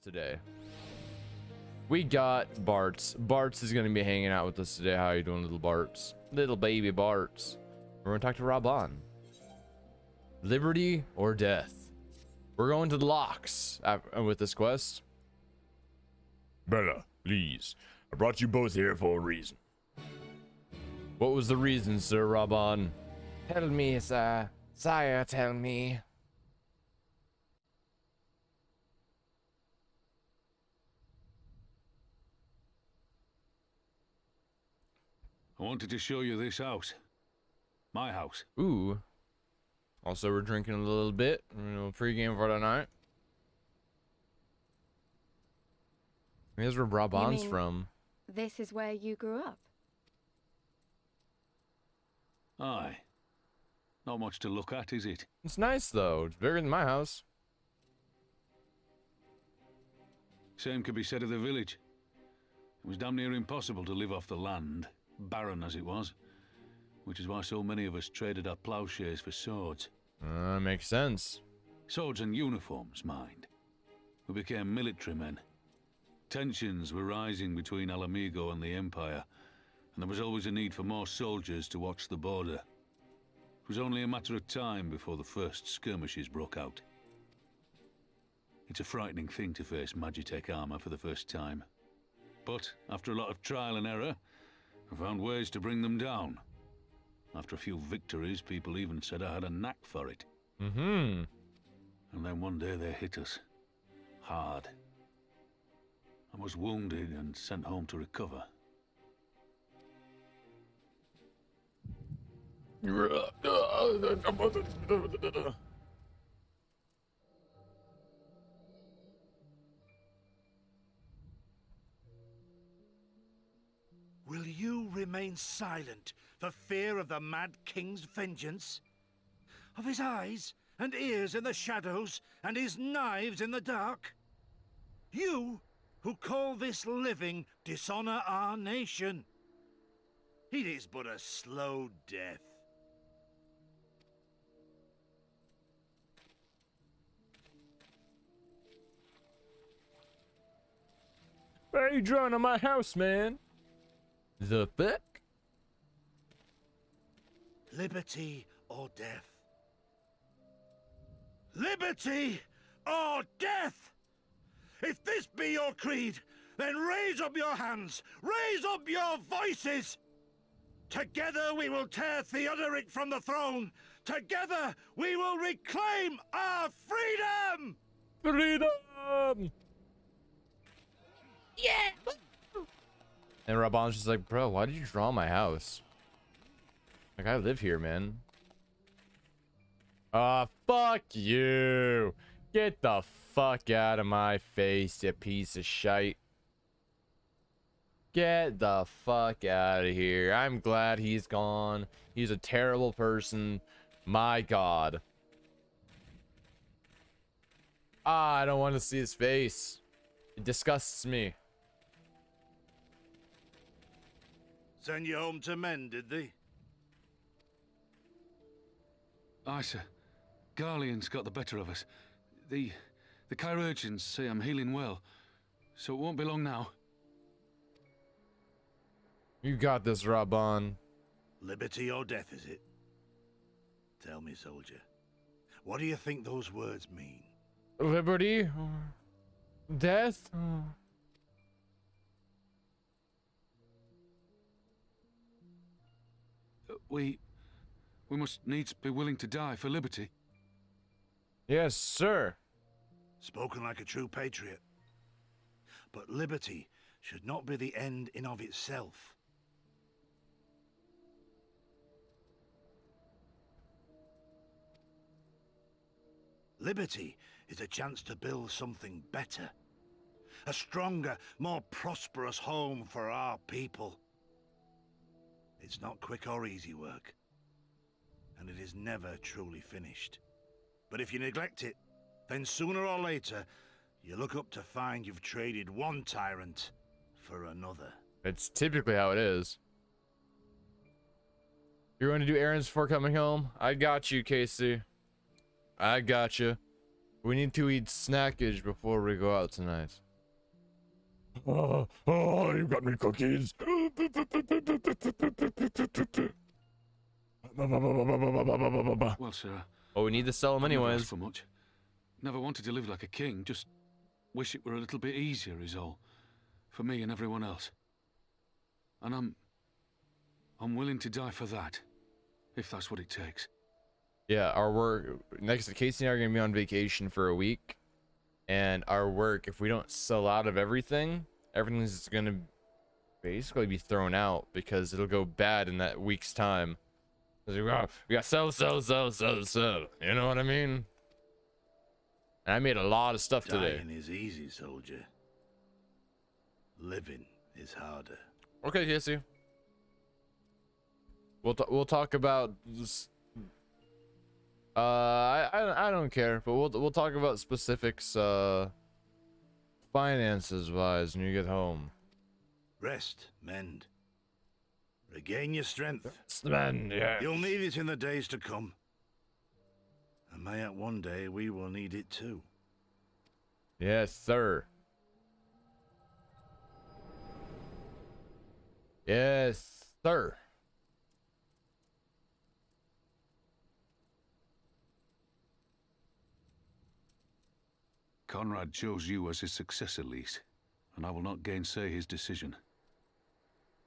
today. We got Bartz. Bartz is going to be hanging out with us today. How you doing, little Bartz? Little baby Bartz. We're going to talk to Raubahn. Liberty or death? We're going to the locks with this quest. Bella, please. I brought you both here for a reason. What was the reason, Sir Raubahn? Tell me, sir. Sire, tell me. I wanted to show you this house. My house. Ooh. Also, we're drinking a little bit. Pre-game for tonight. Here's where Raubann's from. This is where you grew up? Aye. Not much to look at, is it? It's nice, though. It's bigger than my house. Same could be said of the village. It was damn near impossible to live off the land, barren as it was. Which is why so many of us traded our plowshares for swords. Makes sense. Swords and uniforms, mind. We became military men. Tensions were rising between Alamigo and the Empire, and there was always a need for more soldiers to watch the border. It was only a matter of time before the first skirmishes broke out. It's a frightening thing to face Magitech armor for the first time. But after a lot of trial and error, I found ways to bring them down. After a few victories, people even said I had a knack for it. Mm-hmm. And then one day they hit us. Hard. I was wounded and sent home to recover. Will you remain silent for fear of the Mad King's vengeance? Of his eyes and ears in the shadows and his knives in the dark? You who call this living dishonor our nation. It is but a slow death. Why are you drawing on my house, man? The fuck? Liberty or death? Liberty or death? If this be your creed, then raise up your hands, raise up your voices! Together we will tear Theodoric from the throne! Together we will reclaim our freedom! Freedom! Yeah! And Raubann's just like, bro, why did you draw my house? Like, I live here, man. Fuck you. Get the fuck out of my face, you piece of shite. Get the fuck out of here. I'm glad he's gone. He's a terrible person. My God. I don't want to see his face. It disgusts me. Send you home to men, did they? Aye, sir. Garlean's got the better of us. The chirurgeons say I'm healing well, so it won't be long now. You got this, Raubahn. Liberty or death, is it? Tell me, soldier. What do you think those words mean? Liberty or death? We must needs be willing to die for liberty. Yes, sir. Spoken like a true patriot. But liberty should not be the end in of itself. Liberty is a chance to build something better. A stronger, more prosperous home for our people. It's not quick or easy work. And it is never truly finished. But if you neglect it, then sooner or later, you look up to find you've traded one tyrant for another. It's typically how it is. You're going to do errands before coming home? I got you, Casey. I got you. We need to eat snackage before we go out tonight. Oh, you got me cookies. Well, sir. Oh, we need to sell them I've never asked anyways. for much. Never wanted to live like a king. Just wish it were a little bit easier, is all. For me and everyone else. And I'm willing to die for that, if that's what it takes. Yeah, our work next to Casey and I are gonna be on vacation for a week, and our work, if we don't sell out of everything, everything's gonna basically be thrown out because it'll go bad in that week's time. 'Cause we got sell. You know what I mean? And I made a lot of stuff today. Dying is easy, soldier. Living is harder. Okay, Casey. We'll talk about this. I don't care, but we'll talk about specifics, finances wise when you get home. Rest, mend. Regain your strength. Man, yeah. You'll need it in the days to come. And mayhap one day we will need it too. Yes, sir. Yes, sir. Conrad chose you as his successor, Lise, and I will not gainsay his decision.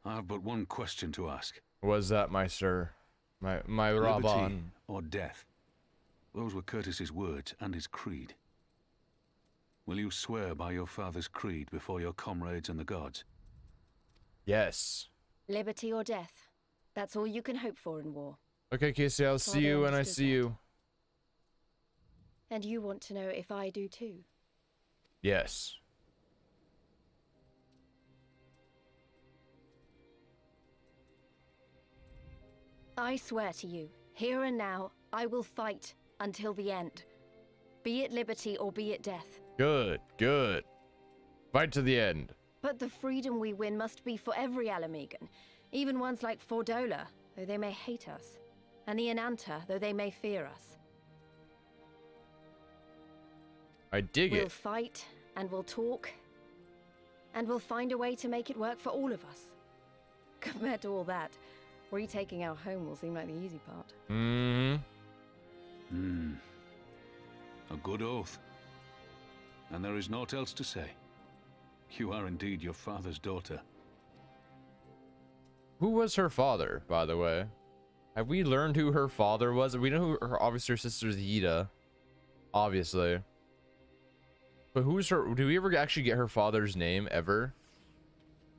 I have but one question to ask. Was that my sir? My Raubahn. Liberty or death? Those were Curtis's words and his creed. Will you swear by your father's creed before your comrades and the gods? Yes. Liberty or death. That's all you can hope for in war. Okay, Casey, I'll see you when I understood see that. you. And you want to know if I do too. Yes. I swear to you, here and now, I will fight until the end. Be it liberty or be it death. Good, good. Fight to the end. But the freedom we win must be for every Alamegan, even ones like Fordola, though they may hate us, and the Ananta, though they may fear us. I dig We'll it. fight, and we'll talk, and we'll find a way to make it work for all of us. Compared to all that, retaking our home will seem like the easy part. A good oath. And there is naught else to say. You are indeed your father's daughter. Who was her father, by the way? Have we learned who her father was? We know who her, obviously her sister's Yida. Obviously. But who's her, do we ever actually get her father's name ever?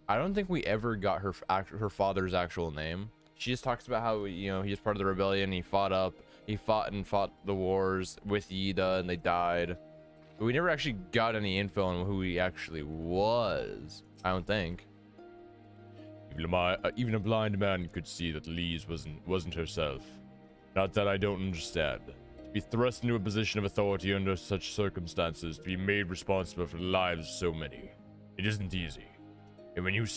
I don't think we ever got her father's actual name. She just talks about how, you know, he was part of the rebellion, he fought the wars with Yida and they died. But we never actually got any info on who he actually was. I don't think. Even a blind man could see that Lise wasn't herself. Not that I don't understand. To be thrust into a position of authority under such circumstances, to be made responsible for the lives of so many, it isn't easy. And when you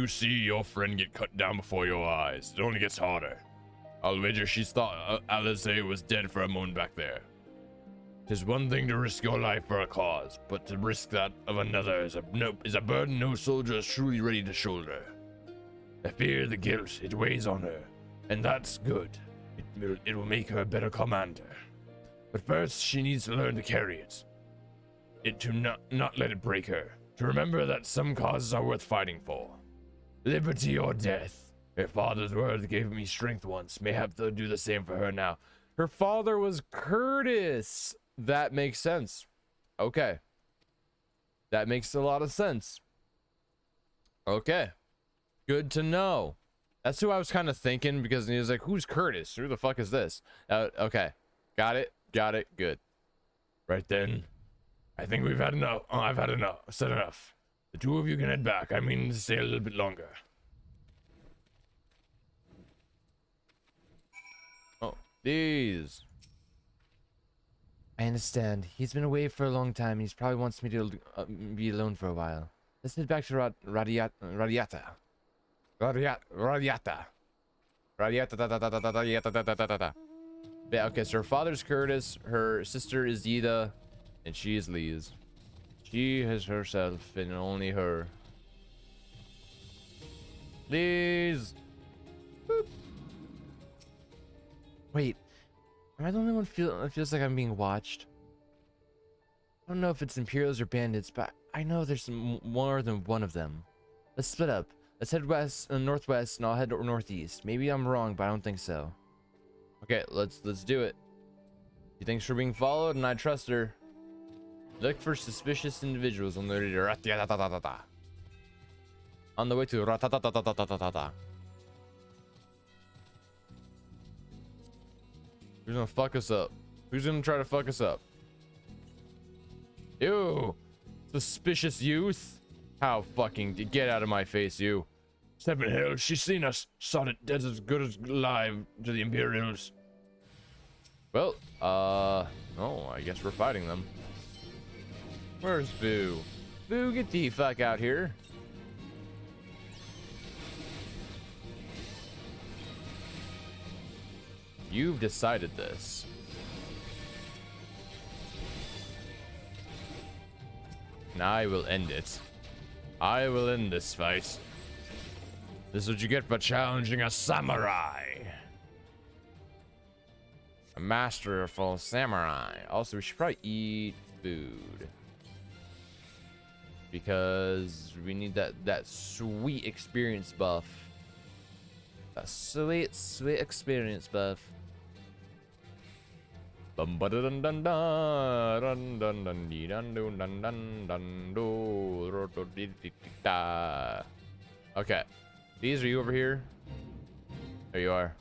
see your friend get cut down before your eyes, it only gets harder. I'll wager she's thought Alizé was dead for a moment back there. 'Tis one thing to risk your life for a cause, but to risk that of another is a burden no soldier is truly ready to shoulder. The fear, the guilt, it weighs on her, and that's good. It will make her a better commander. But first, she needs to learn to carry it. To not let it break her. To remember that some causes are worth fighting for. Liberty or death. Her father's words gave me strength once. Mayhap they'll do the same for her now. Her father was Curtis. That makes sense. Okay. That makes a lot of sense. Okay. Good to know. That's who I was kind of thinking, because he was like, who's Curtis? Who the fuck is this? Okay. Got it. Good. Right then, I think we've had enough. I've had enough. Said enough. The two of you can head back. I mean to stay a little bit longer. Oh, these. I understand. He's been away for a long time. He probably wants me to be alone for a while. Let's head back to Radiata. Yeah, okay, so her father's Curtis, her sister is Yida, and she is Lise. She is herself and only her. Lise! Boop. Wait, am I the only one feels like I'm being watched? I don't know if it's Imperials or bandits, but I know there's more than one of them. Let's split up. Let's head west and northwest, and I'll head northeast. Maybe I'm wrong, but I don't think so. Okay, let's do it. She thinks we're being followed, and I trust her. Look for suspicious individuals on the way to on the way to ratatatatatatatata. Who's gonna fuck us up? Who's gonna try to fuck us up? You suspicious youth. How fucking get out of my face, you. Seven hells, she's seen us. Sought it dead as good as alive to the Imperials. Well, oh, I guess we're fighting them. Where's Boo? Boo, get the fuck out here. You've decided this. And I will end it. I will end this fight. This is what you get for challenging a samurai. A masterful samurai. Also, we should probably eat food. Because we need that sweet experience buff. That sweet experience buff. Bum ba dun dun dun dun dun dun dee dun dun dun dun dun do ro do dee dee dee da. Okay, these are you over here? There you are.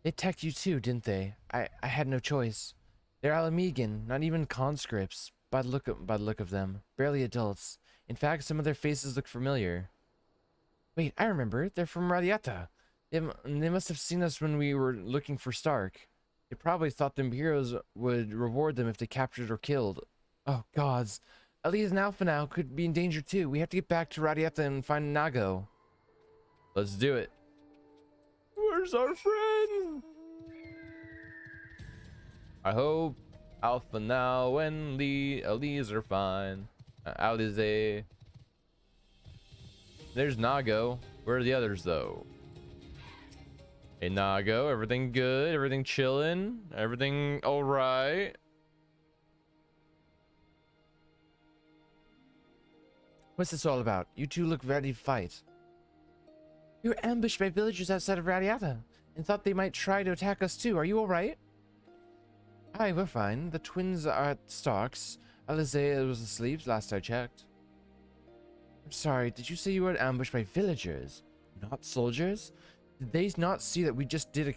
They attacked you too, didn't they? I had no choice. They're Alamegan, not even conscripts, by the look of them. Barely adults. In fact, some of their faces look familiar. Wait, I remember. They're from Radiata. They must have seen us when we were looking for Stark. They probably thought the Imperials would reward them if they captured or killed. Oh, gods. Elise and Alpha now could be in danger too. We have to get back to Radiata and find Nago. Let's do it. Where's our friend? I hope Alpha now and Elise are fine. Alize. There's Nago. Where are the others though? Hey Nago, everything good? Everything chillin'? Everything alright? What's this all about? You two look ready to fight. We were ambushed by villagers outside of Radiata and thought they might try to attack us too. Are you alright? Hi, we're fine. The twins are at Stark's. Alizea was asleep last I checked. I'm sorry, did you say you were ambushed by villagers? Not soldiers? Did they not see that we just did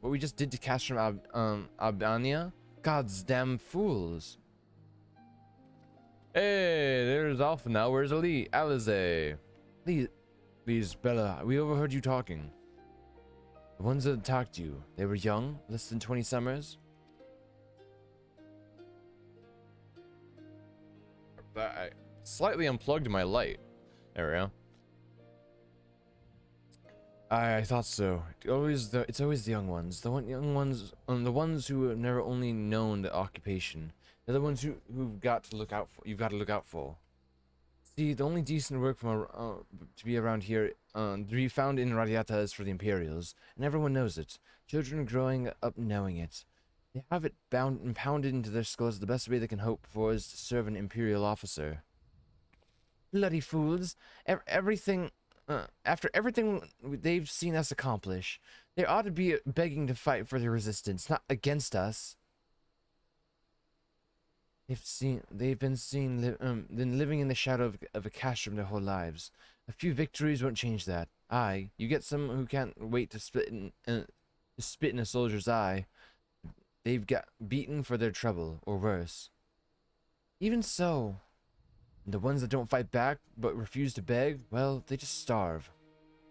what we just did to Castrum Albania? God's damn fools. Hey, there's Alpha now. Where's Alize? Please, Bella, we overheard you talking. The ones that attacked you, they were young, less than 20 summers? I slightly unplugged my light. There we go. I thought so. It's always the young ones. The ones who have never only known the occupation. They're the ones you've got to look out for. See, the only decent work from to be around here, to be found in Radiata is for the Imperials, and everyone knows it. Children growing up knowing it. They have it bound and pounded into their skulls. The best way they can hope for is to serve an Imperial officer. Bloody fools! After everything they've seen us accomplish, they ought to be begging to fight for the resistance, not against us. They've been living in the shadow of a castrum their whole lives. A few victories won't change that. Aye, you get some who can't wait to spit in a soldier's eye. They've got beaten for their trouble, or worse. Even so, the ones that don't fight back but refuse to beg, well, they just starve.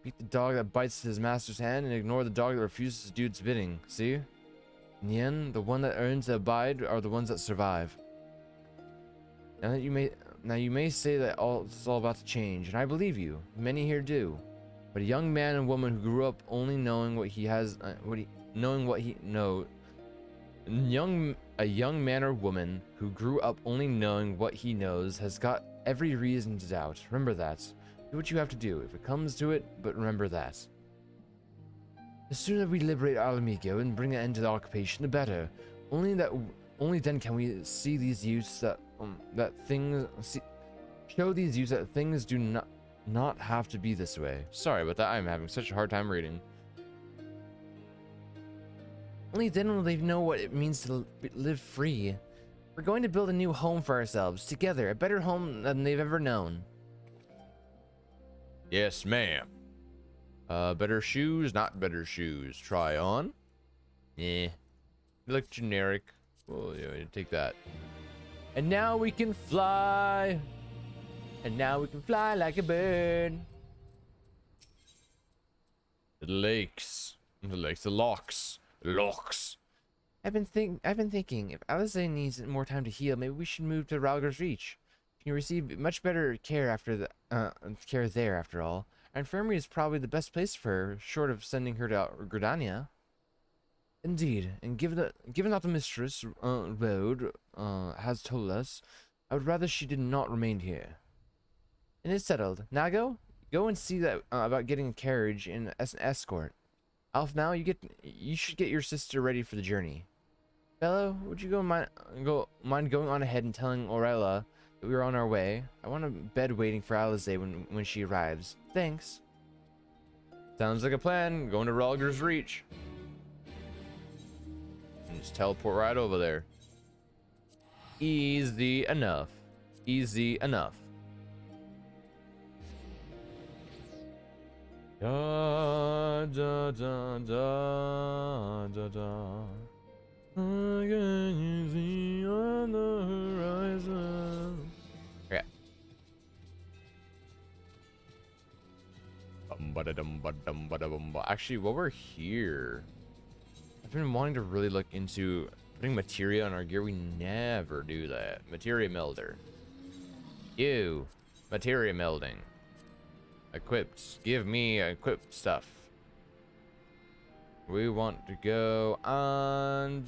Beat the dog that bites his master's hand and ignore the dog that refuses to do its bidding, see? In the end, the one that earns to abide are the ones that survive. Now you may say that it's all about to change, and I believe you. Many here do. but a young man and woman who grew up only knowing what he has, a young man or woman who grew up only knowing what he knows has got every reason to doubt. Remember that. Do what you have to do if it comes to it, but remember that. The sooner we liberate Alamigo and bring an end to the occupation, the better. Only then can we see these youths show these youths that things do not have to be this way. Sorry about that. I'm having such a hard time reading. Only then will they know what it means to live free. We're going to build a new home for ourselves, together, a better home than they've ever known. Yes, ma'am. Better shoes, not better shoes. Try on. Yeah. They look generic. Well, yeah, take that. And now we can fly. And now we can fly like a bird. The lakes. The locks. I've been thinking, if Alizé needs more time to heal, maybe we should move to Ralgar's Reach. She can receive much better care care there, after all. Our infirmary is probably the best place for her, short of sending her to Gridania. Indeed, and given that the mistress, Road, has told us, I would rather she did not remain here. And it's settled. Nago, go and see that about getting a carriage and an escort. Alf, now you should get your sister ready for the journey. Bello, would you mind going on ahead and telling Orella that we are on our way? I want a bed waiting for Alizé when she arrives. Thanks. Sounds like a plan. Going to Ralgar's Reach. And just teleport right over there. Easy enough. Easy enough. Da da da da da da. I can you see on the horizon. Okay. Actually, while we're here, I've been wanting to really look into putting materia on our gear. We never do that. Materia melder. You. Materia melding. Equipped. Give me equipped stuff. We want to go and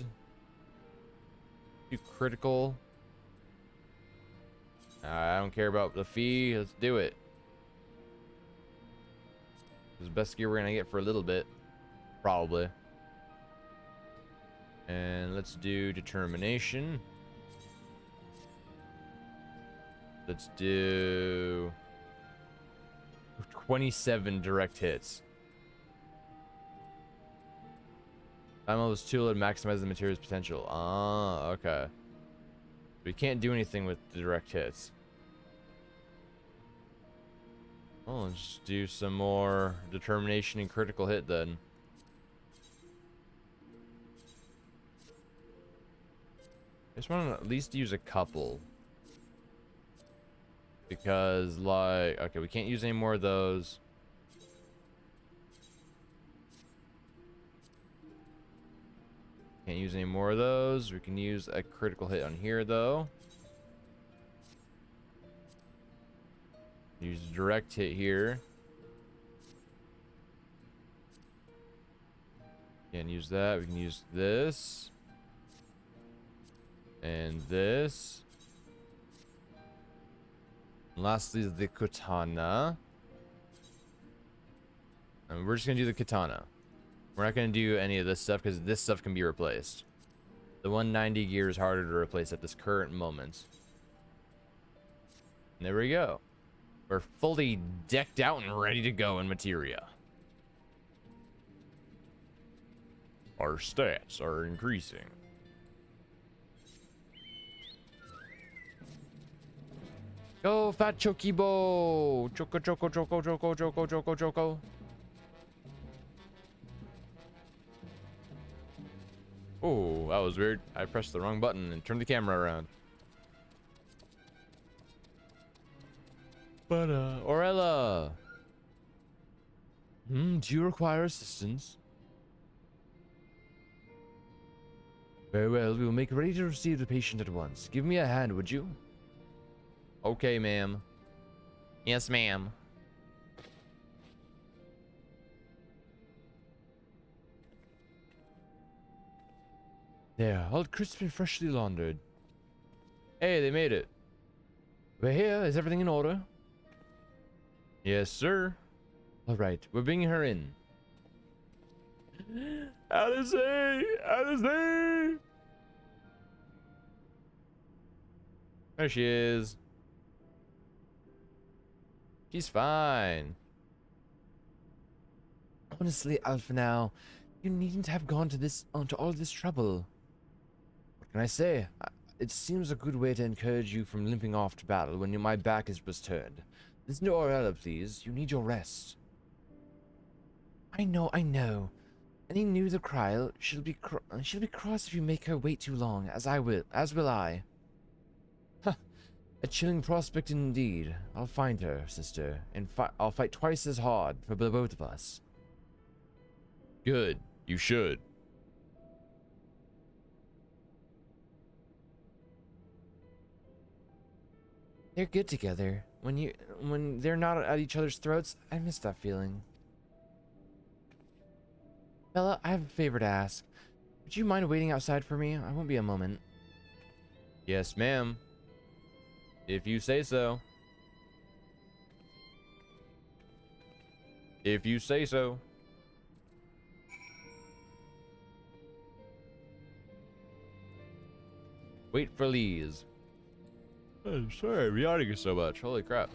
do critical. I don't care about the fee. Let's do it. This is the best gear we're gonna get for a little bit, probably. And let's do determination. Let's do 27 direct hits. Timeless tool to maximize the material's potential. Ah, okay. We can't do anything with the direct hits. Oh, let's do some more determination and critical hit then. I just want to at least use a couple. Because, like, okay, we can't use any more of those. Can't use any more of those. We can use a critical hit on here, though. Use a direct hit here. Can't use that. We can use this. And this. And lastly, the katana. And we're just going to do the katana. We're not going to do any of this stuff because this stuff can be replaced. The 190 gear is harder to replace at this current moment. And there we go. We're fully decked out and ready to go in materia. Our stats are increasing. Go, fat chocobo! Choco, choco, choco, choco, choco, choco, choco. Oh, that was weird. I pressed the wrong button and turned the camera around. But, Orella! Do you require assistance? Very well, we will make ready to receive the patient at once. Give me a hand, would you? Okay, ma'am. Yes, ma'am. There, all crisp and freshly laundered. Hey, they made it. We're here. Is everything in order? Yes, sir. All right, we're bringing her in. Alice! Alice! There she is. She's fine. Honestly, Alpha, now, you needn't have gone to all this trouble. What can I say? It seems a good way to encourage you from limping off to battle when my back was turned. There's no Aurella, please. You need your rest. I know. Any news of Kryl, she'll be cross if you make her wait too long, as will I. Huh. A chilling prospect indeed. I'll find her, sister, and I'll fight twice as hard for the both of us. Good. You should. They're good together. When they're not at each other's throats, I miss that feeling. Bella, I have a favor to ask. Would you mind waiting outside for me? I won't be a moment. Yes, ma'am. If you say so. If you say so. Wait for Lee's. I'm sorry, I'm yawning so much. Holy crap.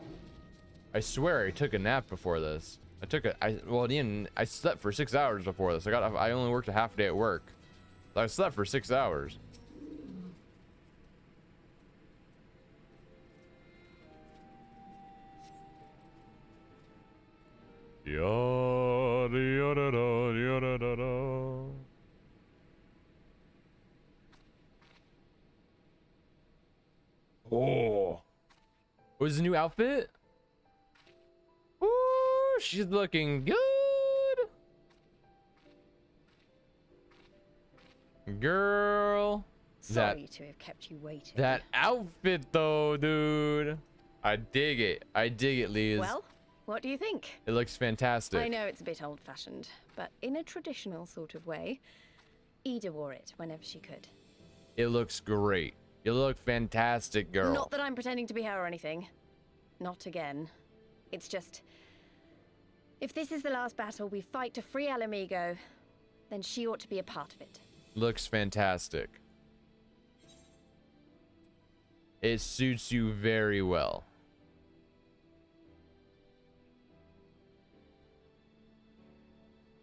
I swear I took a nap before this. I slept for 6 hours before this. I only worked a half day at work. So I slept for 6 hours. Yada, yada, da, yada, da, da. Oh. Was the new outfit? Ooh, she's looking good. Girl. Sorry to have kept you waiting. That outfit though, dude. I dig it. I dig it, Liz. Well, what do you think? It looks fantastic. I know it's a bit old-fashioned, but in a traditional sort of way. Ida wore it whenever she could. It looks great. You look fantastic, girl. Not that I'm pretending to be her or anything. Not again. It's just... if this is the last battle we fight to free Alamigo, then she ought to be a part of it. Looks fantastic. It suits you very well.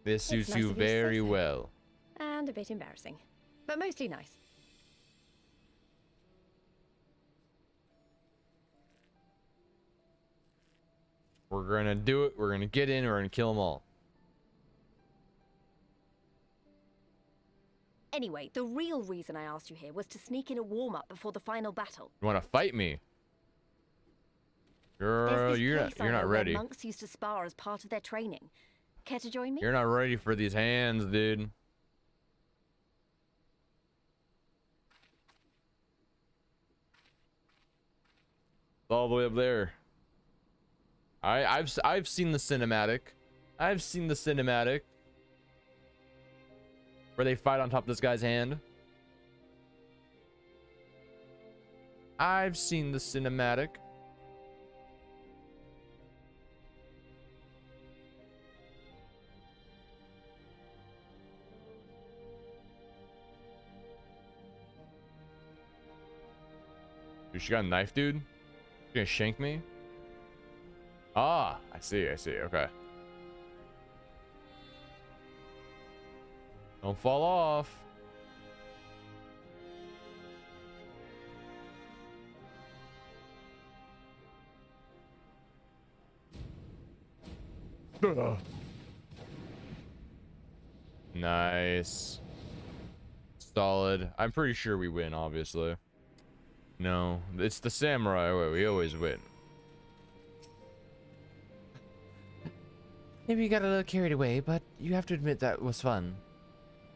This It's suits nice you of you to say very so. well. And a bit embarrassing. But mostly nice. We're gonna do it. We're gonna get in. We're gonna kill them all. Anyway, the real reason I asked you here was to sneak in a warm-up before the final battle. You wanna fight me? There's Girl, this you're place I not know where ready. monks used to spar as part of their training. Care to join me? You're not ready for these hands, dude. It's all the way up there. I've seen the cinematic. I've seen the cinematic where they fight on top of this guy's hand. I've seen the cinematic. Dude, she got a knife, dude. She gonna shank me? Ah, I see, okay. Don't fall off. Nice. Solid. I'm pretty sure we win, obviously. No, it's the samurai way. We always win. Maybe you got a little carried away, but you have to admit that was fun.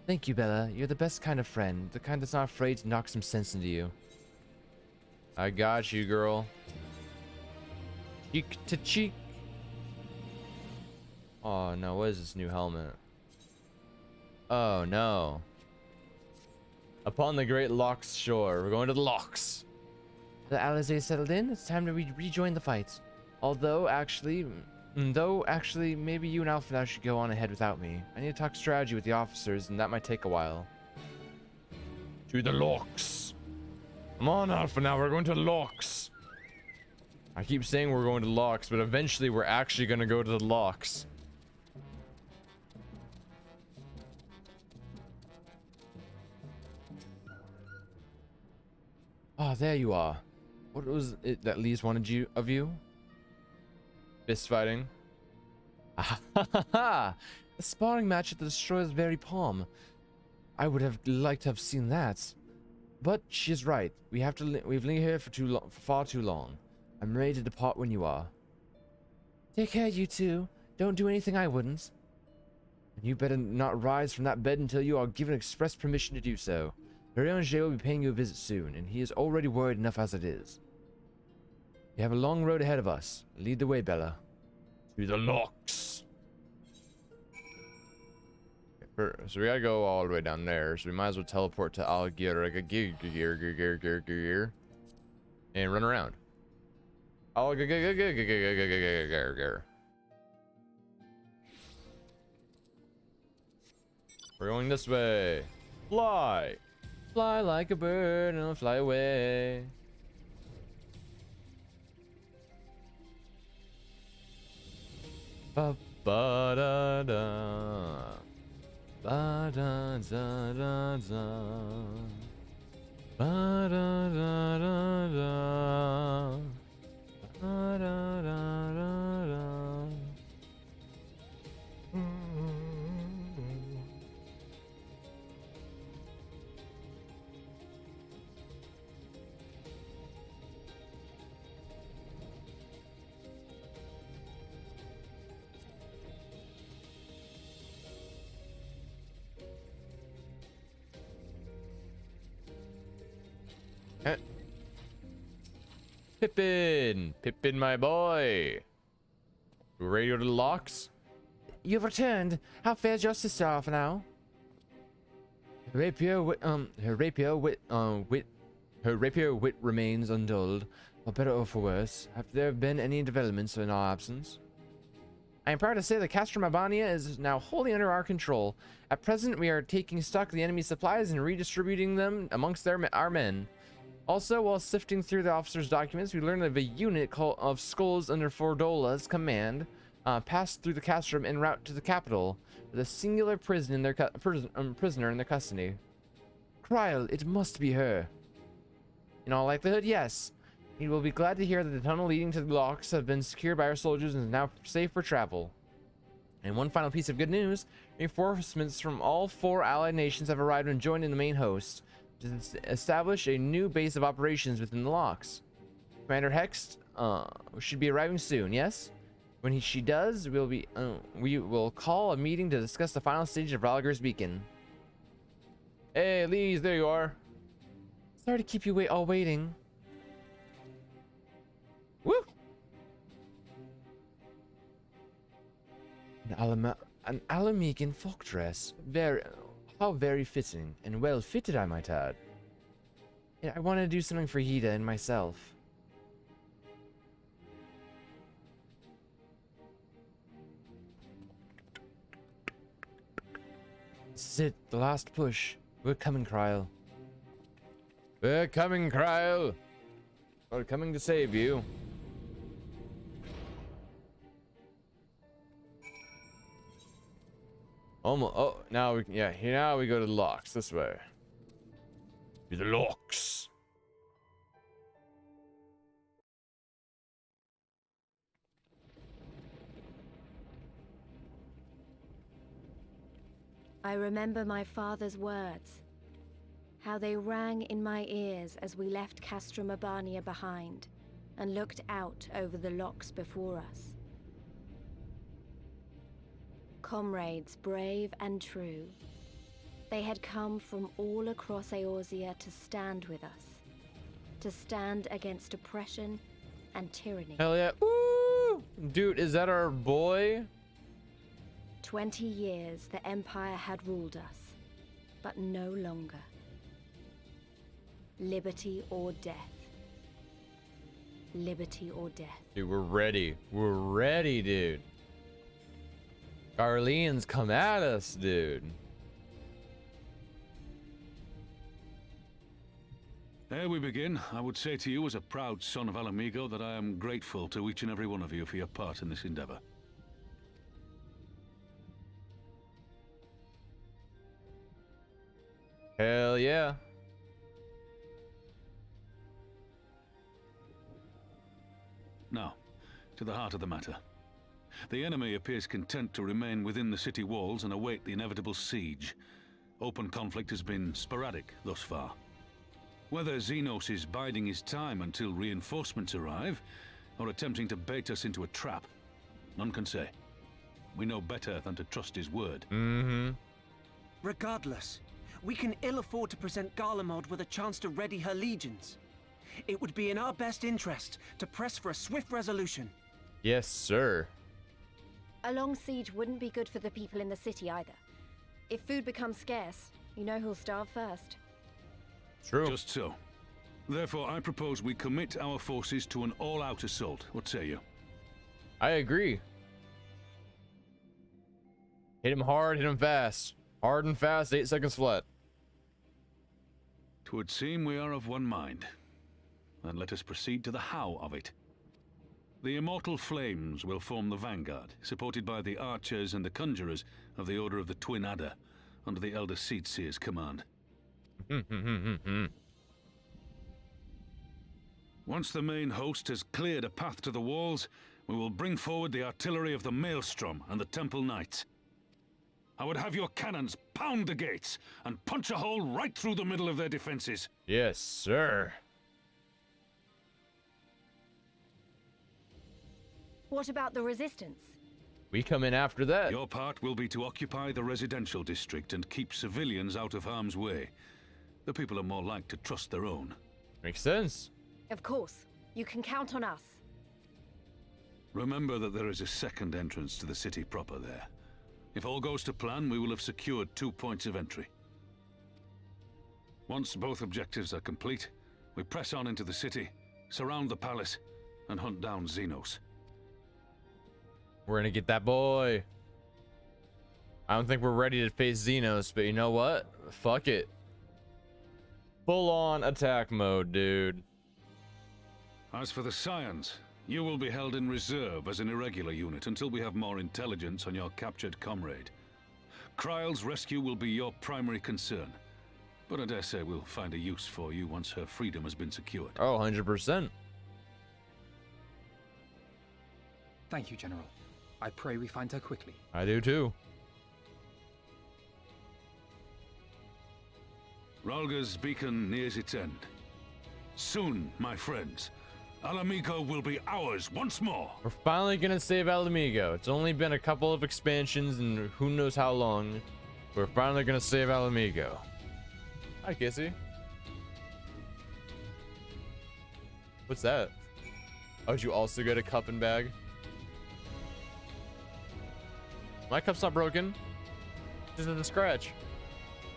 Thank you, Bella. You're the best kind of friend. The kind that's not afraid to knock some sense into you. I got you, girl. Cheek to cheek. Oh no, what is this new helmet? Oh no. Upon the great Locks shore. We're going to the Locks. The Alizé settled in. It's time to rejoin the fight. Though actually, maybe you and Alpha now should go on ahead without me. I need to talk strategy with the officers, and that might take a while. To the Locks. Come on, Alpha, now we're going to Locks. I keep saying we're going to Locks, but eventually we're actually going to go to the Locks. Ah, there you are. What was it that Lees wanted of you? Fist fighting. Ah, ha, ha, ha. The sparring match at the Destroyer's very palm. I would have liked to have seen that. But she's right. We've been here for far too long. I'm ready to depart when you are. Take care, you two. Don't do anything I wouldn't. And you better not rise from that bed until you are given express permission to do so. Raubahn will be paying you a visit soon, and he is already worried enough as it is. We have a long road ahead of us. Lead the way, Bella. To the Locks. So we gotta go all the way down there, so we might as well teleport to Algir and run around. We're going this way. Fly! Fly like a bird and fly away. Ba ba da da. Ba da da da da. Ba da da da da. Ba da da da da. Pippin, my boy. Radio to the Locks. You've returned. How fares your sister off now? Her rapier wit remains undulled, for better or for worse. Have there been any developments in our absence? I am proud to say that Castrum Albania is now wholly under our control. At present, we are taking stock of the enemy's supplies and redistributing them amongst our men. Also, while sifting through the officer's documents, we learned of a unit of skulls under Fordola's command passed through the castrum en route to the capital, with a singular prisoner in their custody. Kryl, it must be her. In all likelihood, yes. You will be glad to hear that the tunnel leading to the Locks have been secured by our soldiers and is now safe for travel. And one final piece of good news, reinforcements from all 4 allied nations have arrived and joined in the main host to establish a new base of operations within the Locks. Commander Hext should be arriving soon, yes? When she does, we will call a meeting to discuss the final stage of Ralgar's Beacon. Hey, Lees, there you are. Sorry to keep you all waiting. Woo! An Alamegan folk dress. How very fitting, and well fitted, I might add. Yeah, I want to do something for Hida and myself. This is it, the last push. We're coming, Kryl. We're coming, Kryl. We're coming to save you. Almost. Oh, now we go to the Locks this way. To the Locks. I remember my father's words, how they rang in my ears as we left Castrum Albania behind and looked out over the Locks before us. Comrades brave and true, they had come from all across Eorzea to stand with us, to stand against oppression and tyranny. Hell yeah. Woo! Dude, is that our boy? 20 years the Empire had ruled us, but no longer. Liberty or death. Liberty or death. Dude, we're ready. We're ready, dude. Garleans, come at us, dude. Ere we begin, I would say to you as a proud son of Alamigo that I am grateful to each and every one of you for your part in this endeavor. Hell yeah. Now, to the heart of the matter. The enemy appears content to remain within the city walls and await the inevitable siege. Open conflict has been sporadic thus far. Whether Xenos is biding his time until reinforcements arrive, or attempting to bait us into a trap, none can say. We know better than to trust his word. Mm-hmm. Regardless, we can ill afford to present Garlemald with a chance to ready her legions. It would be in our best interest to press for a swift resolution. Yes, sir. A long siege wouldn't be good for the people in the city either. If food becomes scarce, you know who'll starve first. True. Just so. Therefore, I propose we commit our forces to an all-out assault. What say you? I agree. Hit him hard, hit him fast. Hard and fast, 8 seconds flat. 'Twould seem we are of one mind. Then let us proceed to the how of it. The immortal flames will form the vanguard, supported by the archers and the conjurers of the Order of the Twin Adder, under the Elder Seedseer's command. Once the main host has cleared a path to the walls, we will bring forward the artillery of the Maelstrom and the Temple Knights. I would have your cannons pound the gates and punch a hole right through the middle of their defenses. Yes, sir. What about the resistance? We come in after that. Your part will be to occupy the residential district and keep civilians out of harm's way. The people are more like to trust their own. Makes sense. Of course. You can count on us. Remember that there is a second entrance to the city proper there. If all goes to plan, we will have secured 2 points of entry. Once both objectives are complete, we press on into the city, surround the palace, and hunt down Xenos. We're gonna get that boy. I don't think we're ready to face Xenos, but you know what? Fuck it. Full on attack mode, dude. As for the Scions, you will be held in reserve as an irregular unit until we have more intelligence on your captured comrade. Kryle's rescue will be your primary concern, but I dare say we'll find a use for you once her freedom has been secured. Oh, 100%. Thank you, General. I pray we find her quickly. I do too. Ralga's beacon nears its end. Soon, my friends, Alamigo will be ours once more. We're finally gonna save Alamigo. It's only been a couple of expansions and who knows how long. We're finally gonna save Alamigo. Hi, Kissy. What's that? Oh, did you also get a cup and bag? My cup's not broken. Just a scratch.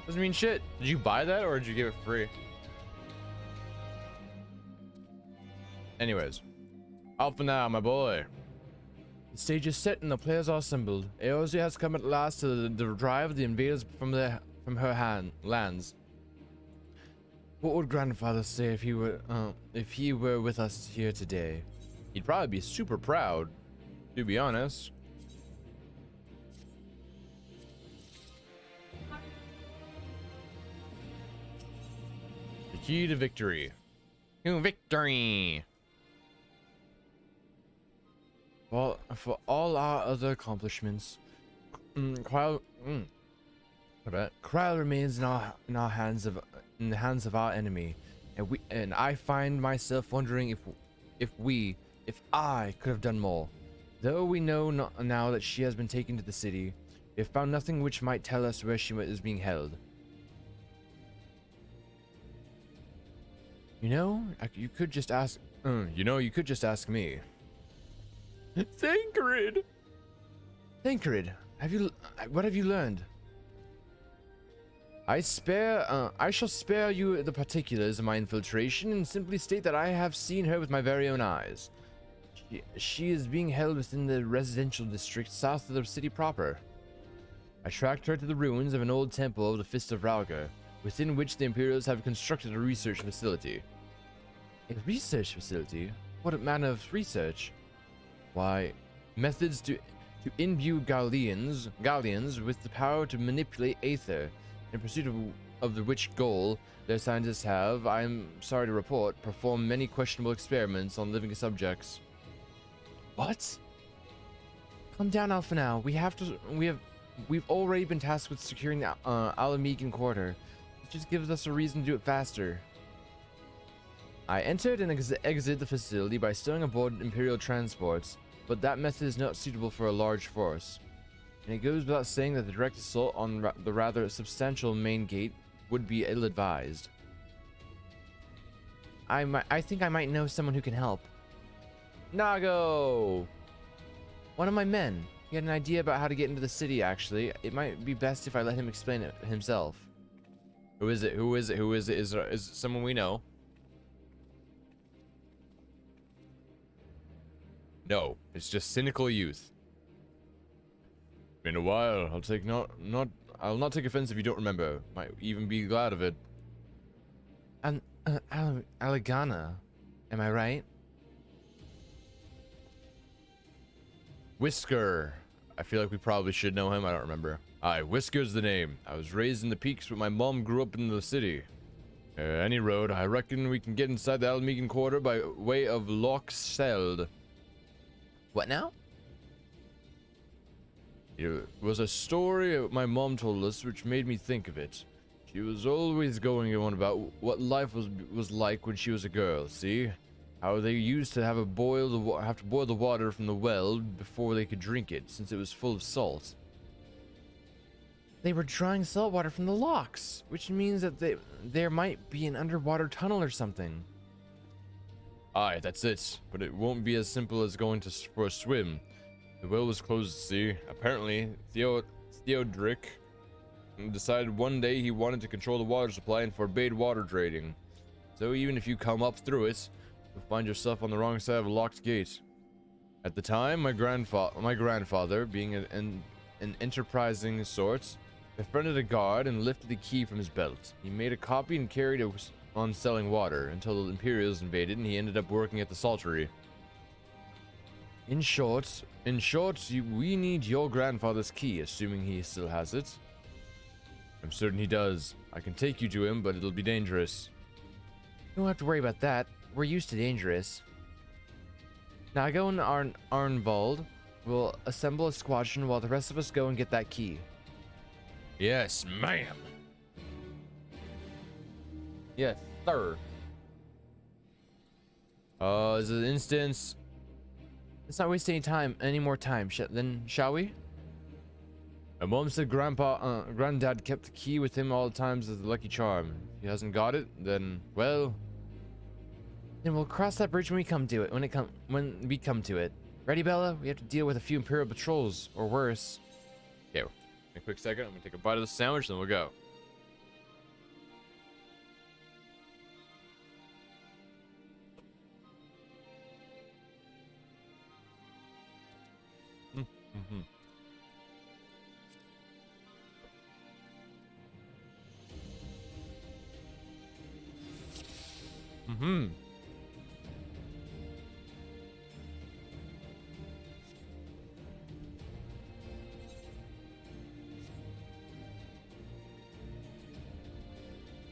Doesn't mean shit. Did you buy that or did you give it free? Anyways. Alpha now, my boy. The stage is set and the players are assembled. Eorzea has come at last to drive the invaders from her lands. What would grandfather say if he were with us here today? He'd probably be super proud, to be honest. The key to victory. To victory. Well, for all our other accomplishments, Kryle remains in the hands of our enemy, and I find myself wondering if I could have done more. Though we know now that she has been taken to the city, we have found nothing which might tell us where she is being held. You could just ask. You could just ask me. Thancred, what have you learned? I shall spare you the particulars of my infiltration and simply state that I have seen her with my very own eyes. She is being held within the residential district south of the city proper. I tracked her to the ruins of an old temple of the Fist of Rauga, within which the Imperials have constructed a research facility. A research facility? What manner of research? Why, methods to imbue Galleons with the power to manipulate aether, in pursuit of which goal their scientists have, I am sorry to report, performed many questionable experiments on living subjects. What? Calm down, Alpha now. We've already been tasked with securing the Alamegan quarter. It just gives us a reason to do it faster. I entered and exited the facility by stowing aboard Imperial transports, but that method is not suitable for a large force. And it goes without saying that the direct assault on the rather substantial main gate would be ill-advised. I think I might know someone who can help. Nago! One of my men. He had an idea about how to get into the city, actually. It might be best if I let him explain it himself. Who is it? Who is it? Who is it? Is it someone we know? No, it's just cynical youth. Been a while. I'll not take offense if you don't remember. Might even be glad of it. Aligana. Am I right? Whisker. I feel like we probably should know him. I don't remember. Aye, Whisker's the name. I was raised in the peaks, but my mom grew up in the city. Any road, I reckon we can get inside the Alamegan quarter by way of Loch Seld. What now? It was a story my mom told us which made me think of it. She was always going on about what life was like when she was a girl, see? How they used to have to boil the water from the well before they could drink it, since it was full of salt. They were drawing salt water from the locks, which means that there might be an underwater tunnel or something. Aye, that's it. But it won't be as simple as going for a swim. The well was closed, see? Apparently, Theodric decided one day he wanted to control the water supply and forbade water trading. So even if you come up through it, you'll find yourself on the wrong side of a locked gate. At the time, my grandfather, being an enterprising sort, befriended a guard and lifted the key from his belt. He made a copy and carried it on selling water until the Imperials invaded, and he ended up working at the saltery. In short, we need your grandfather's key, assuming he still has it. I'm certain he does. I can take you to him, but it'll be dangerous. You don't have to worry about that. We're used to dangerous. Nago and Arnvald will assemble a squadron while the rest of us go and get that key. Yes, ma'am. Yes, sir. As an instance, let's not waste any more time. Shall we? My mom said Granddad kept the key with him all the times as a lucky charm. If he hasn't got it, then, well... Then we'll cross that bridge when we come to it. When we come to it. Ready, Bella? We have to deal with a few Imperial patrols, or worse. Okay, a quick second. I'm gonna take a bite of the sandwich, then we'll go.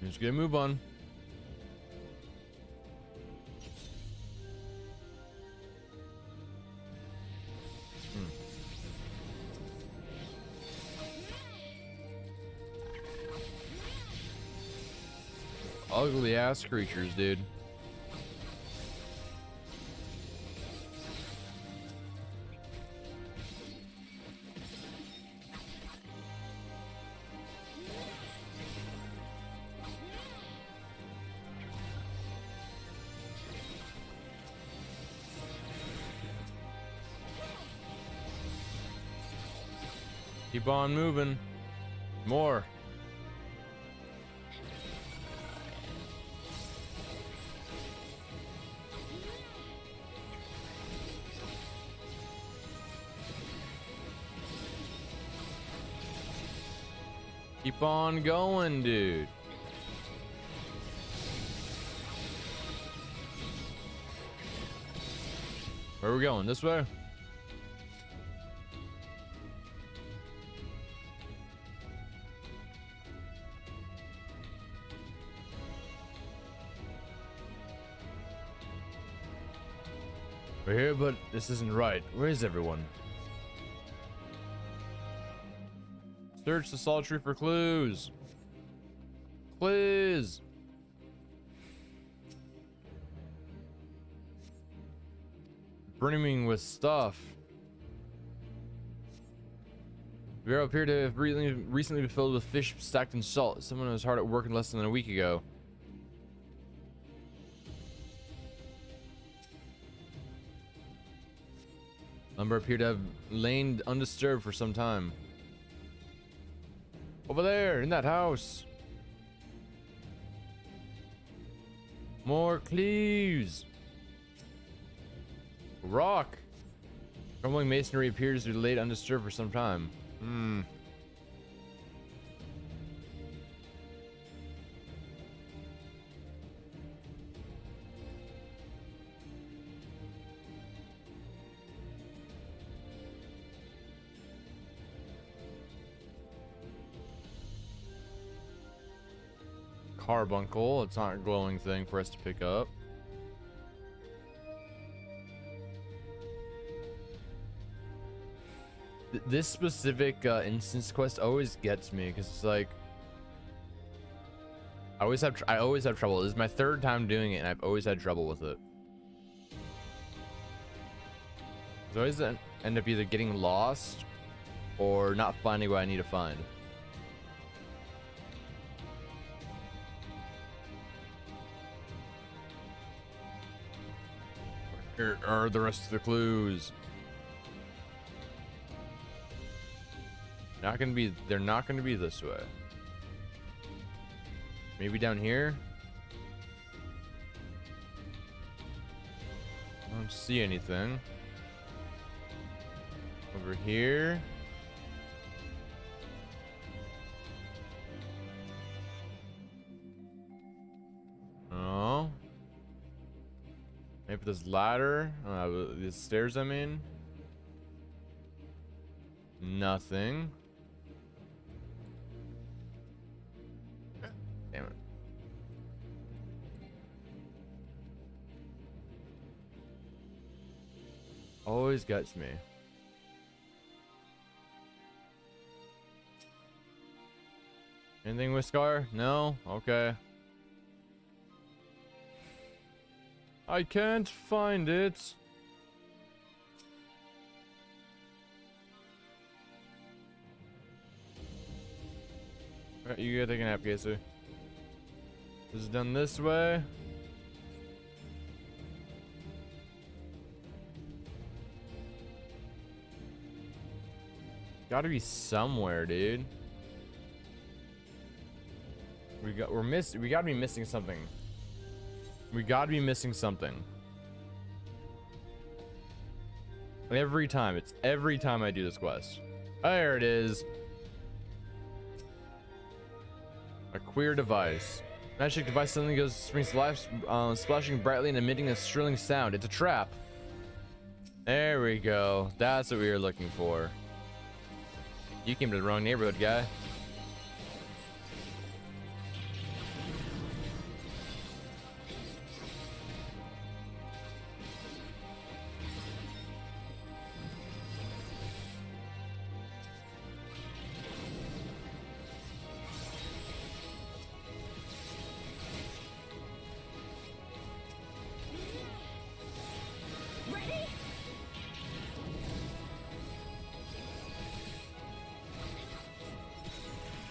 Let's get a move on. Ugly ass creatures, dude. Keep on moving. More. Keep on going, dude. Where are we going? This way? We're here, but this isn't right. Where is everyone? Search the salt tree for clues. Clues. Brimming with stuff. The barrel appeared to have recently been filled with fish stacked in salt. Someone was hard at work less than a week ago. Lumber appeared to have lain undisturbed for some time. Over there, in that house. More clues. Rock. Crumbling masonry appears to be laid undisturbed for some time. Carbuncle. It's not a glowing thing for us to pick up. This specific instance quest always gets me because it's like I always have trouble. This is my third time doing it, and I've always had trouble with it. I always end up either getting lost or not finding what I need to find. Here are the rest of the clues. They're not gonna be this way. Maybe down here? I don't see anything. Over here? Oh. Maybe this ladder? These stairs, I mean? Nothing. Damn it. Always gets me. Anything with Scar? No? Okay. I can't find it. Alright, you gotta take a nap, Casey. This is done this way. Gotta be somewhere, dude. We gotta be missing something. We gotta be missing something. Every time. It's every time I do this quest. There it is. A queer device. Magic device suddenly springs to life, splashing brightly and emitting a shrilling sound. It's a trap. There we go. That's what we were looking for. You came to the wrong neighborhood, guy.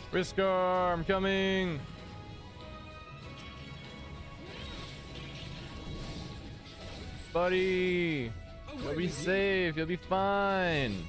Whisker, I'm coming. Buddy, you'll be safe. You'll be fine.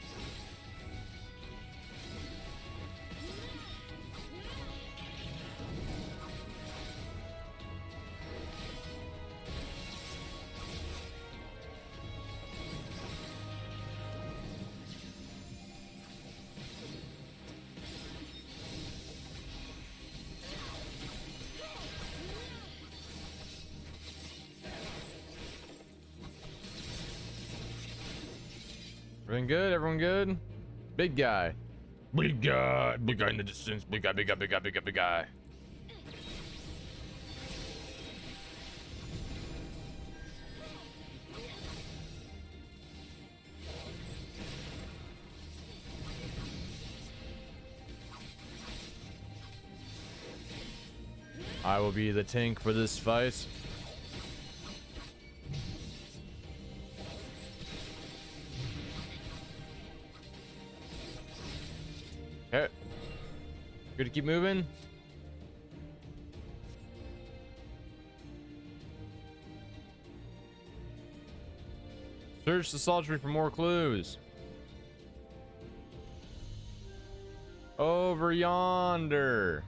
Everything good? Everyone good? Big guy. Big guy in the distance. Big guy, big guy, big guy, big guy, big guy. I will be the tank for this fight. Okay. Good to keep moving. Search the salt-tree for more clues. Over yonder.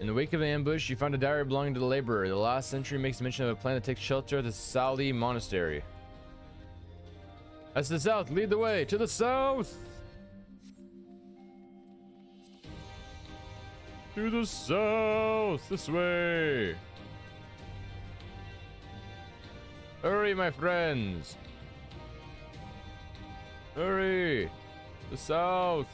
In the wake of an ambush, you find a diary belonging to the laborer. The last entry makes mention of a plan to take shelter at the Sali Monastery. That's the south. Lead the way to the south. To the south. This way. Hurry, my friends. Hurry. The south.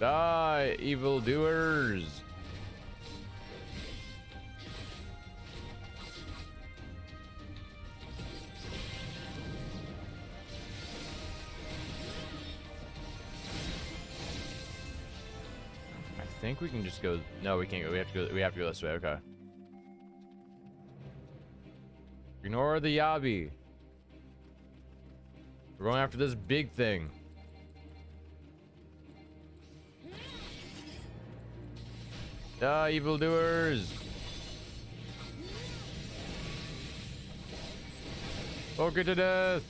Die, evildoers. I think we can just go. No, we can't go. We have to go. We have to go this way. Okay. Ignore the Yabi. We're going after this big thing. Die, evildoers! Poke it to death!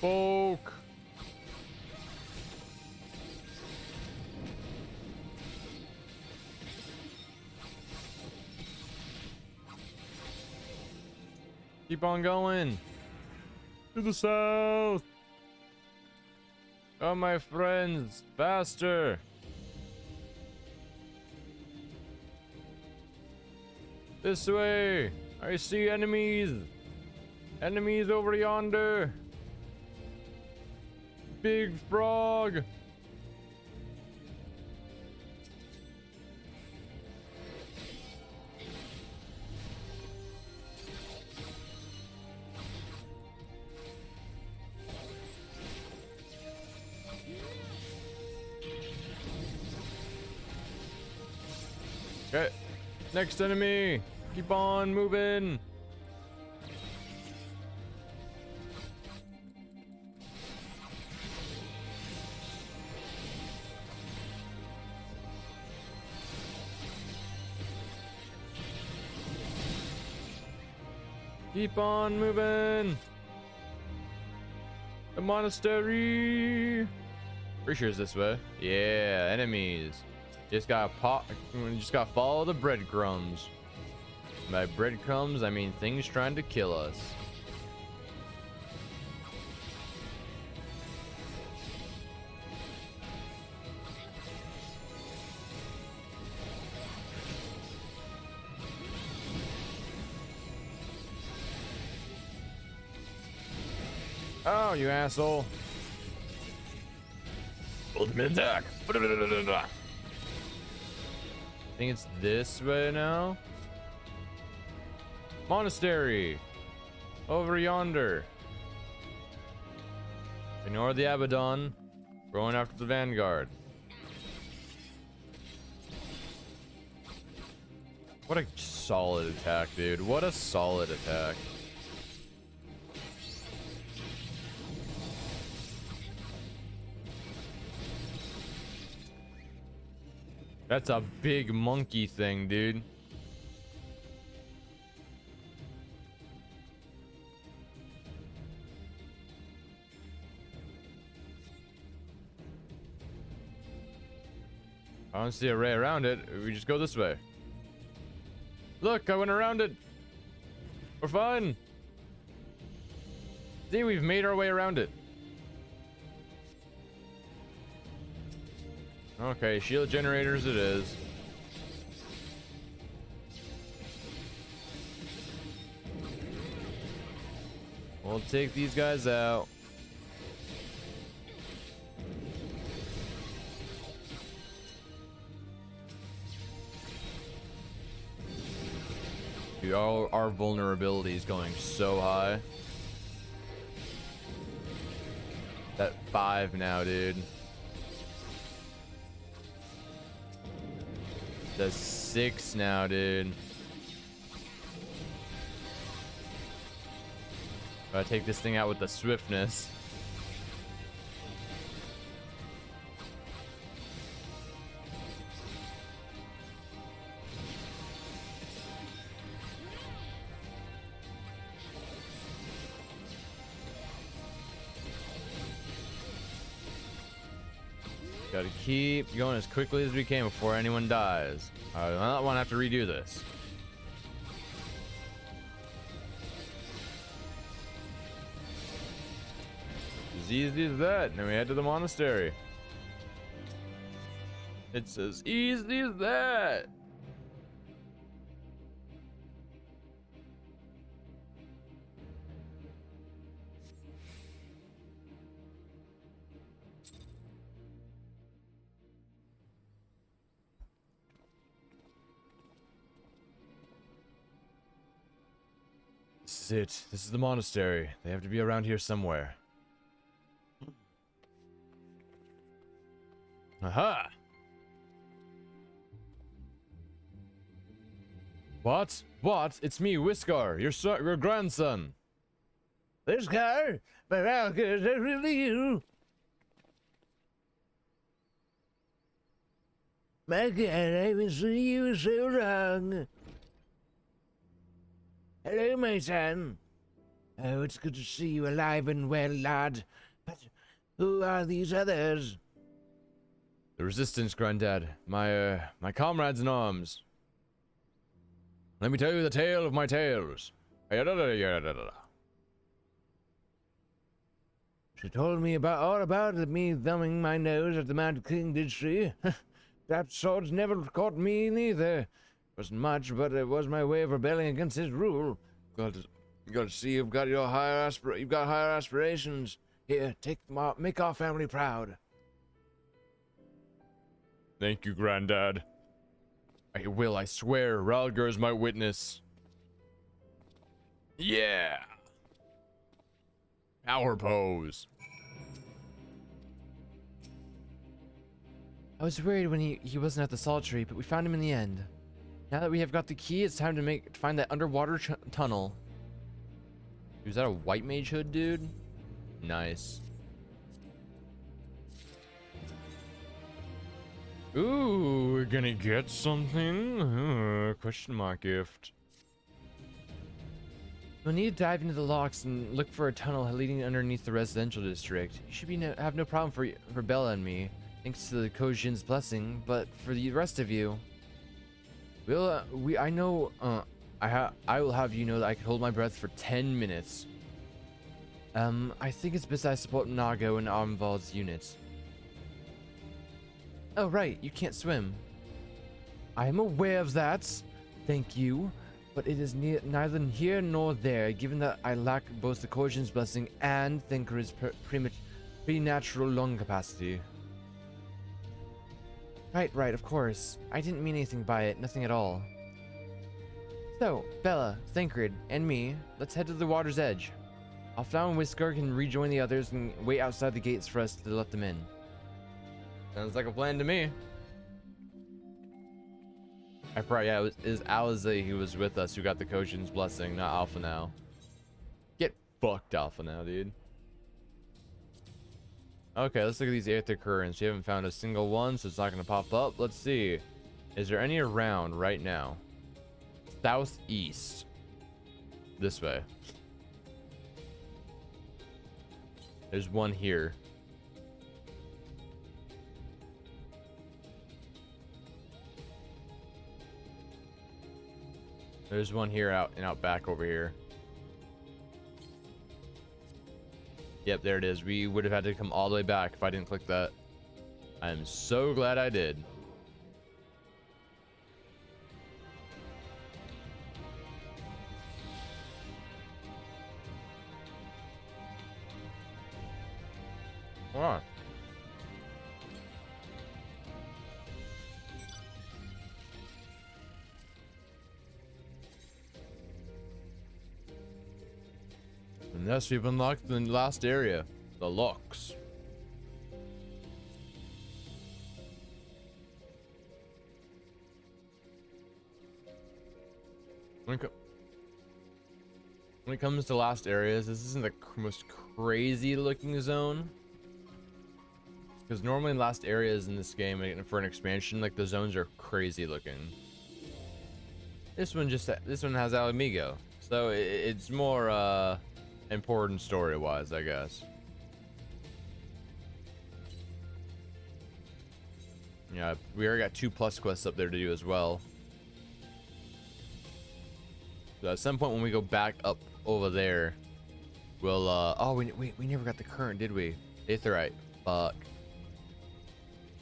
Poke! Keep on going! To the south! Oh, my friends! Faster! This way! I see enemies! Enemies over yonder! Big frog! Okay, next enemy! Keep on moving. Keep on moving. The monastery. Pretty sure it's this way. Yeah, enemies. Just gotta just gotta follow the breadcrumbs. By breadcrumbs, I mean things trying to kill us. Oh, you asshole. Ultimate attack. I think it's this way now. Monastery. Over yonder. Ignore the Abaddon. Going after the Vanguard. What a solid attack, dude. What a solid attack. That's a big monkey thing, dude. I don't see a way around it. We just go this way. Look, I went around it. We're fine. See, we've made our way around it. Okay, shield generators it is. We'll take these guys out. Dude, our vulnerability is going so high. At 5 now, dude. That's 6 now, dude. Gotta take this thing out with the swiftness. Gotta keep going as quickly as we can before anyone dies. I don't want to have to redo this. As easy as that. Now we head to the monastery. It's as easy as that. This is it. This is the monastery. They have to be around here somewhere. Aha! What? What? It's me, Whiskar, your grandson. Whiskar? But how is that really you? My God, I haven't seen you in so long. Hello, my son. Oh, it's good to see you alive and well, lad. But who are these others? The Resistance, Granddad. My comrades in arms. Let me tell you the tale of my tales. She told me all about me thumbing my nose at the Mad King, did she? That sword's never caught me neither. Wasn't much, but it was my way of rebelling against his rule. You got to see you've got higher aspirations. Here, make our family proud. Thank you, Granddad. I will, I swear. Ralgar is my witness. Yeah. Power pose. I was worried when he wasn't at the salt tree, but we found him in the end. Now that we have got the key, it's time to find that underwater tunnel. Is that a white mage hood, dude? Nice. Ooh, we're gonna get something? Question mark gift. We'll need to dive into the locks and look for a tunnel leading underneath the residential district. You should have no problem for Bella and me, thanks to the Kojin's blessing. But for the rest of you, I will have you know that I can hold my breath for 10 minutes. I think it's best I support Nago and Armvald's units. Oh right, you can't swim. I am aware of that. Thank you. But it is neither here nor there, given that I lack both the Kojin's blessing and Thinker's preternatural lung capacity. Right, of course. I didn't mean anything by it, nothing at all. So, Bella, Thancred, and me, let's head to the water's edge. Alflau and Whiskar can rejoin the others and wait outside the gates for us to let them in. Sounds like a plan to me. Yeah, it was Alize who was with us who got the Kojin's blessing, not Alpha now. Get fucked, Alpha now, dude. Okay, let's look at these Aether Currents. We haven't found a single one, so it's not going to pop up. Let's see. Is there any around right now? Southeast. This way. There's one here. There's one here out back over here. Yep, there it is. We would have had to come all the way back if I didn't click that. I am so glad I did. Wow. And yes, we've unlocked the last area, the locks. When it comes to last areas, this isn't the most crazy looking zone. Because normally last areas in this game for an expansion, like the zones are crazy looking. This one has Alamigo, so it's more important story wise, I guess. Yeah, we already got 2 plus quests up there to do as well. So at some point when we go back up over there, we'll oh we never got the current, did we? Aetherite. Fuck.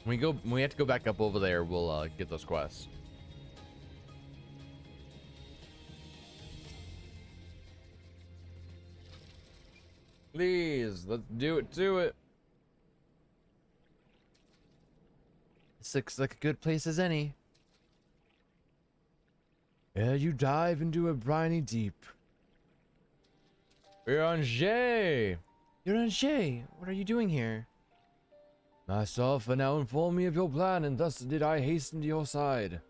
When we have to go back up over there, we'll get those quests. Please, let's do it. This looks like a good place as any. Ere you dive into a briny deep. Ranger! Ranger, what are you doing here? Myself and now informed me of your plan, and thus did I hasten to your side.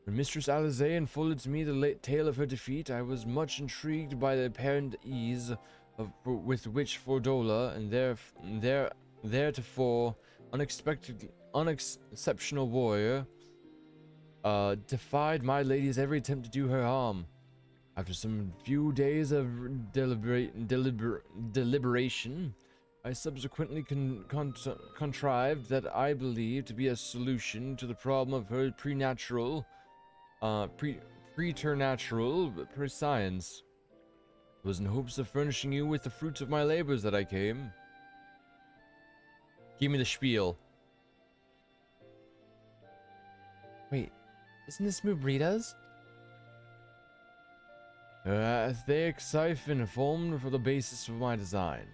When Mistress Alisaie unfolded to me the late tale of her defeat, I was much intrigued by the apparent ease with which Fordola and theretofore unexceptional warrior defied my lady's every attempt to do her harm. After some few days of deliberation, I subsequently contrived that I believed to be a solution to the problem of her preternatural prescience. It was in hopes of furnishing you with the fruits of my labors that I came. Give me the spiel. Wait, isn't this Mubrita's? The XIV formed for the basis of my design.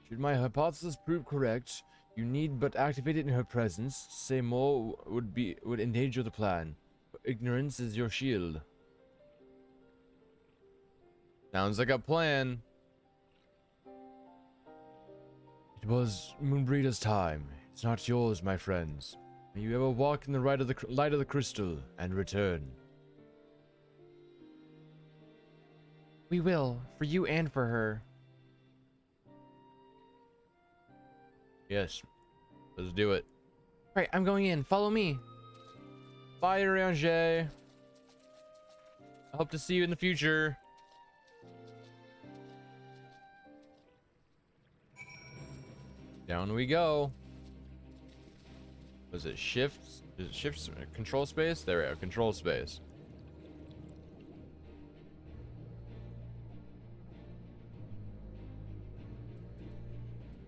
Should my hypothesis prove correct, you need but activate it in her presence. Say more would endanger the plan. Ignorance is your shield. Sounds like a plan. It was Moonbreeder's time. It's not yours, my friends. May you ever walk in the light of the crystal and return. We will, for you and for her. Yes. Let's do it. Right, I'm going in. Follow me. Bye, Ranger. I hope to see you in the future. Down we go. Was it shifts? Is it shifts? Control space? There we go. Control space.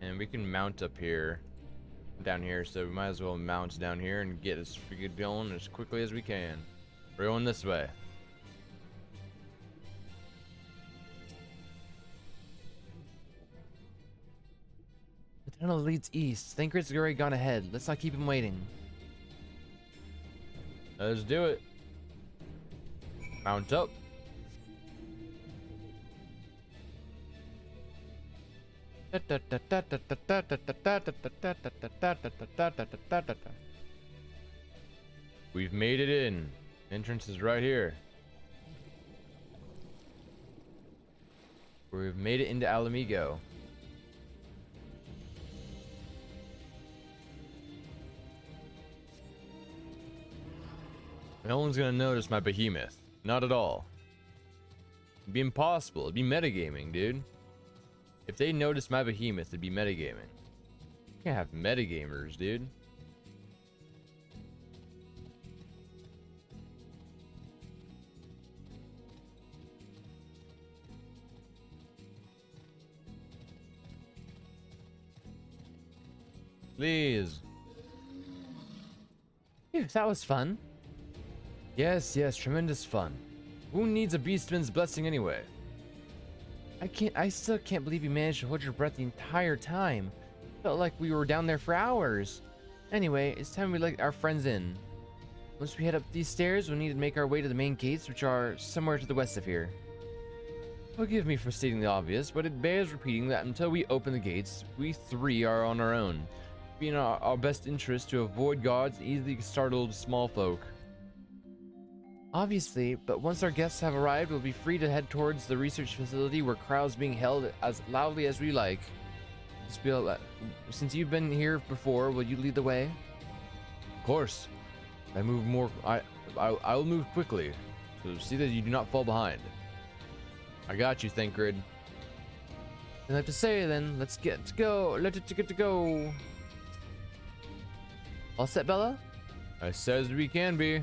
And we can mount up here. Down here, so we might as well mount down here and get us going as quickly as we can. We're going this way. The tunnel leads east. Thancred's already gone ahead. Let's not keep him waiting. Let's do it. Mount up. We've made it in. Entrance is right here. We've made it into Alamigo. No one's gonna notice my behemoth. Not at all. It'd be impossible. It'd be metagaming, dude. If they noticed my behemoth, it'd be metagaming. You can't have metagamers, dude. Please. Phew, that was fun. Yes, tremendous fun. Who needs a beastman's blessing anyway? I still can't believe you managed to hold your breath the entire time. Felt like we were down there for hours. Anyway, it's time we let our friends in. Once we head up these stairs, we'll need to make our way to the main gates, which are somewhere to the west of here. Forgive me for stating the obvious, but it bears repeating that until we open the gates, we three are on our own. It'd be in our best interest to avoid guards and easily startled small folk. Obviously, but once our guests have arrived, we'll be free to head towards the research facility where crowds being held as loudly as we like. Since you've been here before, will you lead the way? Of course. I'll move quickly, so see that you do not fall behind. I got you, Thancred. I have to say then, let's get to go. Let's get to go. All set, Bella? As set as we can be.